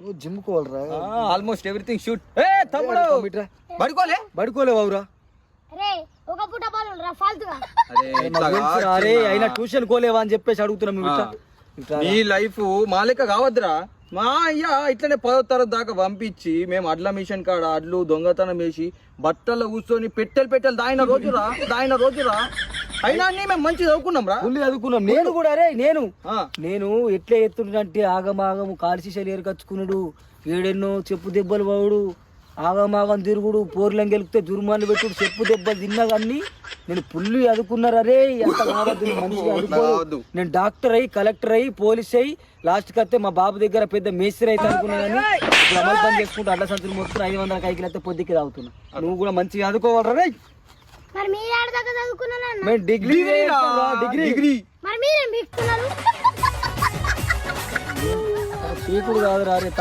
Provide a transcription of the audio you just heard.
నువ్వు జిమ్ కోవాలరా? Almost everything shoot. ఏ తమ్ముడు బడుకోలే బావురా. అరే అయినా ట్యూషన్ కోలేవా అని చెప్పేసి అడుగుతున్నాం. నీ లైఫ్ మా లెక్క కావద్దురా. మా అయ్యా ఇట్లనే 10వ తరగతి దాకా పంపించి మేము అడ్ల మిషన్ కాడ అడ్లు దొంగతనం వేసి బట్టల్లో కూర్చొని పెట్టెలు దాయిన రోజురా అయినా మేము మంచి చదువుకున్నాం రా. ఫుల్ చదువుకున్నాం. నేను కూడా అరే నేను ఎట్లా ఎత్తుంటే ఆగమాగము కాల్సీసలు ఏరుకచ్చుకున్నాడు, ఏడెన్నో చెప్పు దెబ్బలు వాడు, ఆగమాగం తిరుగుడు, పోర్లం గెలిపితే దుర్మాన్లు పెట్టుడు, చెప్పు దెబ్బలు తిన్నా కానీ నేను ఫుల్ చదువుకున్నారు. అరే అంత కావద్దు, మంచిగా చదువుకోవద్దు. నేను డాక్టర్ అయ్యి, కలెక్టర్ అయ్యి, పోలీస్ అయ్యి, లాస్ట్కి వస్తే మా బాబు దగ్గర పెద్ద మేస్త్రి అయితే అనుకున్నా కానీ ఇప్పుడు అమలు పని చేసుకుంటూ అడ్ల సంచులు మొత్తం 500 కైకిలు అయితే పొద్దుకి తాగుతున్నా. నువ్వు కూడా మంచిగా చదువుకోవాలరా. డిగ్రీ పీకుడు కాదు రా.